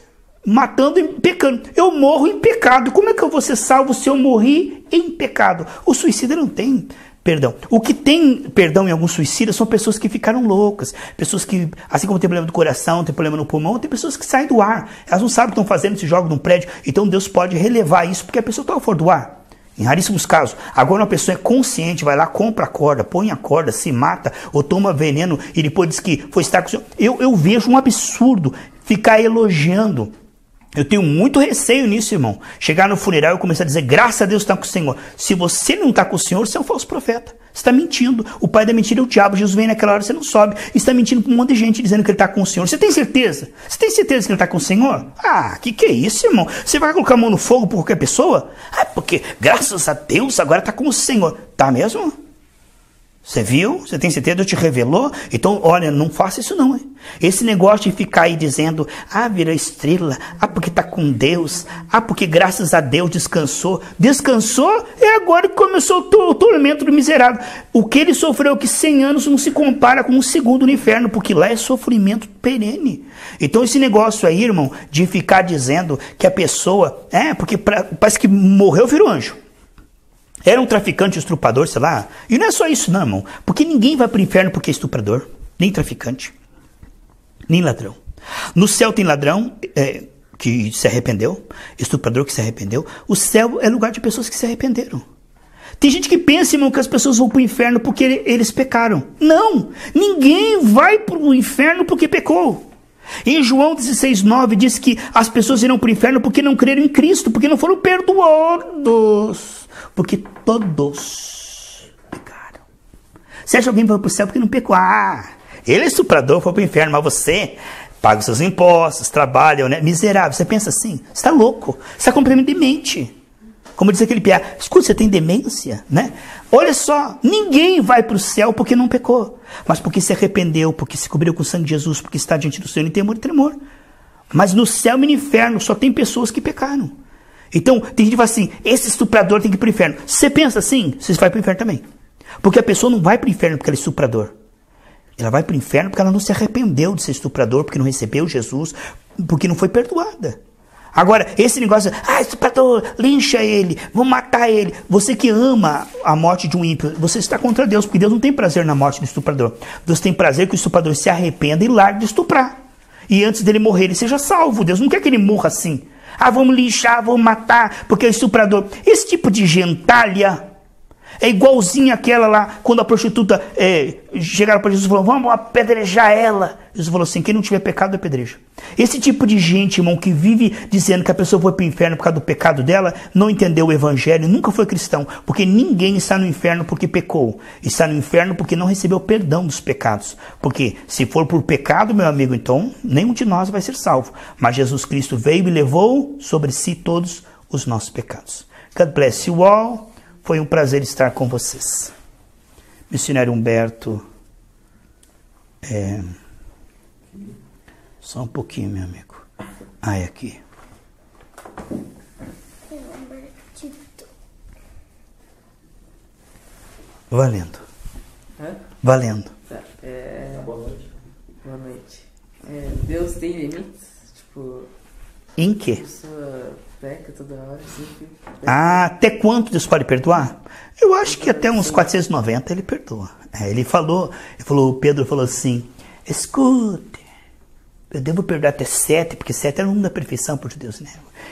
matando e pecando. Eu morro em pecado. Como é que eu vou ser salvo se eu morri em pecado? O suicida não tem perdão. O que tem perdão em alguns suicidas são pessoas que ficaram loucas. Pessoas que, assim como tem problema do coração, tem problema no pulmão, tem pessoas que saem do ar. Elas não sabem o que estão fazendo, se jogam num prédio. Então Deus pode relevar isso porque a pessoa está fora do ar. Em raríssimos casos. Agora uma pessoa é consciente, vai lá, compra a corda, põe a corda, se mata ou toma veneno e depois diz que foi estar com o Senhor. Eu vejo um absurdo ficar elogiando. Eu tenho muito receio nisso, irmão. Chegar no funeral e começar a dizer, graças a Deus está com o Senhor. Se você não está com o Senhor, você é um falso profeta. Você está mentindo. O pai da mentira é o diabo. Jesus vem naquela hora, você não sobe. E está mentindo para um monte de gente dizendo que ele está com o Senhor. Você tem certeza? Você tem certeza que ele está com o Senhor? Que é isso, irmão? Você vai colocar a mão no fogo por qualquer pessoa? Porque graças a Deus agora está com o Senhor. Tá mesmo? Você viu? Você tem certeza? Deus te revelou? Então, olha, não faça isso não, hein? Esse negócio de ficar aí dizendo, vira estrela, porque tá com Deus, porque graças a Deus descansou. Descansou é agora que começou o tormento do miserável. O que ele sofreu que 100 anos não se compara com um segundo no inferno, porque lá é sofrimento perene. Então esse negócio aí, irmão, de ficar dizendo que a pessoa, porque parece que morreu, virou anjo. Era um traficante, estuprador, sei lá. E não é só isso não, irmão. Porque ninguém vai para o inferno porque é estuprador. Nem traficante. Nem ladrão. No céu tem ladrão que se arrependeu. Estuprador que se arrependeu. O céu é lugar de pessoas que se arrependeram. Tem gente que pensa, irmão, que as pessoas vão para o inferno porque eles pecaram. Não. Ninguém vai para o inferno porque pecou. Em João 16:9 diz que as pessoas irão para o inferno porque não creram em Cristo. Porque não foram perdoados. Porque todos pecaram. Você acha que alguém vai para o céu porque não pecou? Ele é estuprador, foi para o inferno, mas você paga os seus impostos, trabalha, né? Miserável. Você pensa assim? Você está louco. Você está completamente demente. Como diz aquele piá, escuta, você tem demência, né? Olha só, ninguém vai para o céu porque não pecou. Mas porque se arrependeu, porque se cobriu com o sangue de Jesus, porque está diante do Senhor em temor e tremor. Mas no céu e no inferno só tem pessoas que pecaram. Então, tem gente que fala assim, esse estuprador tem que ir para o inferno. Você pensa assim, você vai para o inferno também. Porque a pessoa não vai para o inferno porque ela é estuprador. Ela vai para o inferno porque ela não se arrependeu de ser estuprador, porque não recebeu Jesus, porque não foi perdoada. Agora, esse negócio, estuprador, lincha ele, vamos matar ele. Você que ama a morte de um ímpio, você está contra Deus, porque Deus não tem prazer na morte do estuprador. Deus tem prazer que o estuprador se arrependa e largue de estuprar. E antes dele morrer, ele seja salvo. Deus não quer que ele morra assim. Vamos linchar, vamos matar, porque é estuprador. Esse tipo de gentalha é igualzinho àquela lá, quando a prostituta chegaram para Jesus e falou, vamos apedrejar ela. Jesus falou assim, quem não tiver pecado, apedreja. Esse tipo de gente, irmão, que vive dizendo que a pessoa foi para o inferno por causa do pecado dela, não entendeu o evangelho, nunca foi cristão. Porque ninguém está no inferno porque pecou. Está no inferno porque não recebeu perdão dos pecados. Porque se for por pecado, meu amigo, então nenhum de nós vai ser salvo. Mas Jesus Cristo veio e levou sobre si todos os nossos pecados. God bless you all. Foi um prazer estar com vocês. Missionário Humberto. Só um pouquinho, meu amigo. É aqui. Valendo. Valendo. Boa noite. Boa noite. Deus tem limites? Tipo... Em quê? A pessoa peca toda hora, sempre... Até quanto Deus pode perdoar? Eu acho que até uns 490 ele perdoa. Pedro falou assim, escute, eu devo perdoar até 7, porque 7 era o número da perfeição por Deus, né?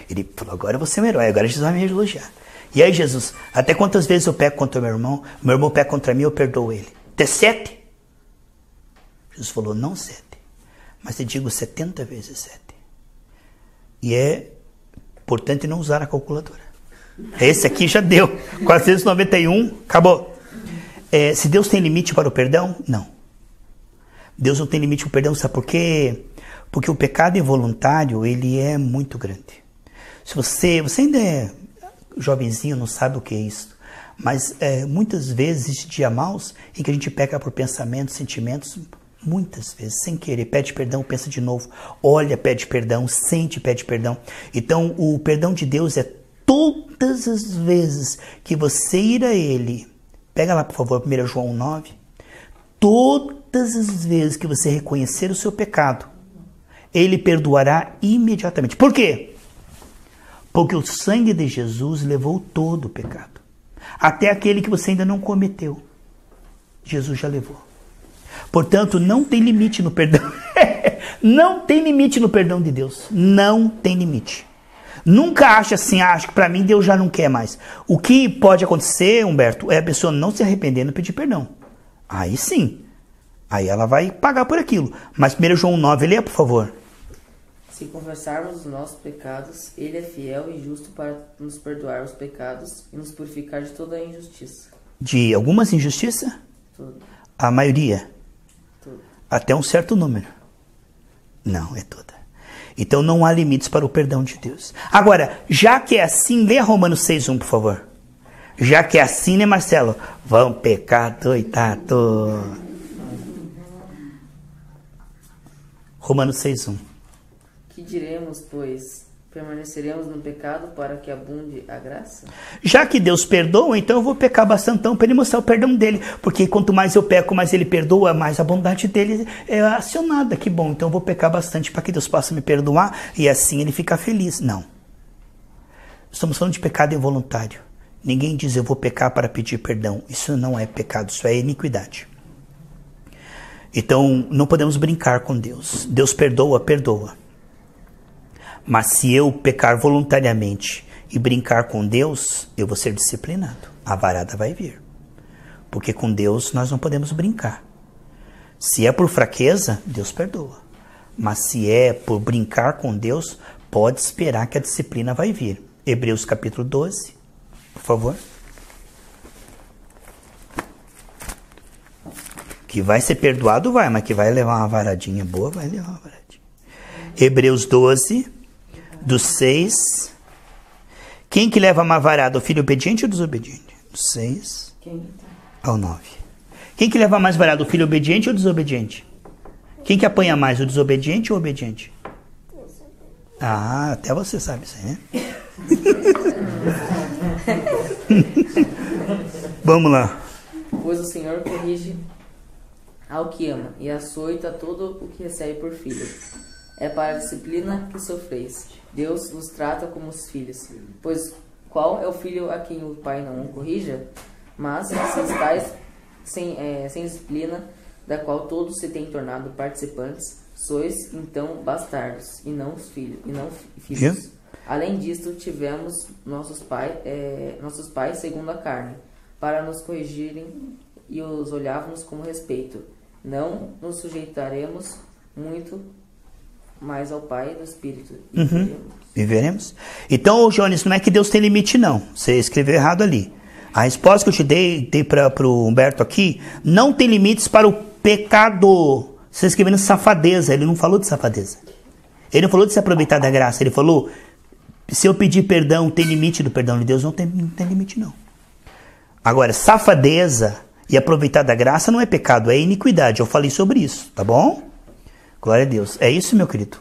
Ele falou, agora eu vou ser um herói, agora Jesus vai me elogiar. E aí, Jesus, até quantas vezes eu peco contra o meu irmão peca contra mim, eu perdoo ele? Até 7? Jesus falou, não 7, mas te digo 70 vezes 7. E é importante não usar a calculadora. Esse aqui já deu, 491, acabou. Se Deus tem limite para o perdão? Não. Deus não tem limite para o perdão, sabe por quê? Porque o pecado involuntário, ele é muito grande. Se você ainda é jovenzinho, não sabe o que é isso, mas muitas vezes existe dias maus em que a gente peca por pensamentos, sentimentos, muitas vezes, sem querer, pede perdão, pensa de novo, olha, pede perdão, sente, pede perdão. Então, o perdão de Deus é todas as vezes que você ir a Ele, pega lá por favor, 1 João 9, todas as vezes que você reconhecer o seu pecado, Ele perdoará imediatamente. Por quê? Porque o sangue de Jesus levou todo o pecado. Até aquele que você ainda não cometeu. Jesus já levou. Portanto, não tem limite no perdão. Não tem limite no perdão de Deus. Não tem limite. Nunca ache assim, acho que para mim Deus já não quer mais. O que pode acontecer, Humberto, é a pessoa não se arrependendo e pedir perdão. Aí sim. Aí ela vai pagar por aquilo. Mas 1 João 9, leia por favor. Se confessarmos os nossos pecados, Ele é fiel e justo para nos perdoar os pecados e nos purificar de toda a injustiça. De algumas injustiças? Tudo. A maioria? Tudo. Até um certo número? Não, é toda. Então não há limites para o perdão de Deus. Agora, já que é assim, leia Romanos 6:1, por favor. Já que é assim, né, Marcelo? Vão pecar doidado. Romanos 6:1. Que diremos, pois? Permaneceremos no pecado para que abunde a graça? Já que Deus perdoa, então eu vou pecar bastantão para Ele mostrar o perdão dele. Porque quanto mais eu peco, mais Ele perdoa, mais a bondade dele é acionada. Que bom, então eu vou pecar bastante para que Deus possa me perdoar e assim Ele ficar feliz. Não. Estamos falando de pecado involuntário. Ninguém diz eu vou pecar para pedir perdão. Isso não é pecado, isso é iniquidade. Então não podemos brincar com Deus. Deus perdoa, perdoa. Mas se eu pecar voluntariamente e brincar com Deus, eu vou ser disciplinado. A varada vai vir. Porque com Deus nós não podemos brincar. Se é por fraqueza, Deus perdoa. Mas se é por brincar com Deus, pode esperar que a disciplina vai vir. Hebreus capítulo 12, por favor. Que vai ser perdoado, vai, mas que vai levar uma varadinha boa, vai levar uma varadinha. Hebreus 12, do 6. Quem que leva uma varada, o filho obediente ou desobediente? Do 6 ao 9. Quem que leva mais varada, o filho obediente ou desobediente? Quem que apanha mais, o desobediente ou o obediente? Ah, até você sabe isso aí, né? Vamos lá. Pois o Senhor corrige ao que ama e açoita todo o que recebe por filho. É para a disciplina que sofreis. Deus nos trata como os filhos. Pois qual é o filho a quem o pai não corrija? Mas se estáis sem disciplina, da qual todos se têm tornado participantes, sois então bastardos e não filhos. Yeah. Além disto, tivemos nossos pais segundo a carne, para nos corrigirem e os olhávamos com respeito. Não nos sujeitaremos muito mais ao Pai do Espírito. E veremos. Então, Jones, não é que Deus tem limite, não. Você escreveu errado ali. A resposta que eu te dei para o Humberto aqui, não tem limites para o pecado. Você escrevendo safadeza, ele não falou de safadeza. Ele não falou de se aproveitar da graça, ele falou, se eu pedir perdão, tem limite do perdão de Deus? Não tem limite, não. Agora, safadeza e aproveitar da graça não é pecado, é iniquidade. Eu falei sobre isso, tá bom? Glória a Deus. É isso, meu querido.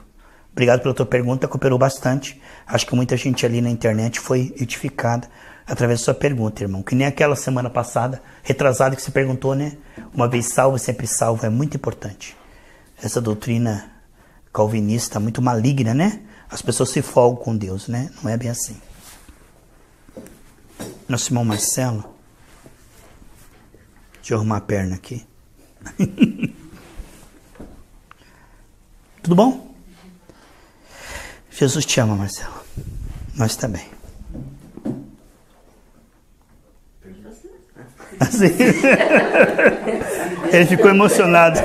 Obrigado pela tua pergunta, cooperou bastante. Acho que muita gente ali na internet foi edificada através da sua pergunta, irmão. Que nem aquela semana passada, retrasada, que você perguntou, né? Uma vez salvo, sempre salvo. É muito importante. Essa doutrina calvinista muito maligna, né? As pessoas se folgam com Deus, né? Não é bem assim. Nosso irmão Marcelo. Deixa eu arrumar a perna aqui. Tudo bom? Jesus te ama, Marcelo. Nós também. Assim. Ele ficou emocionado.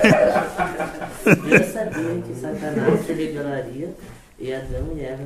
Eu sabia que Satanás se rebelaria e Adão e Eva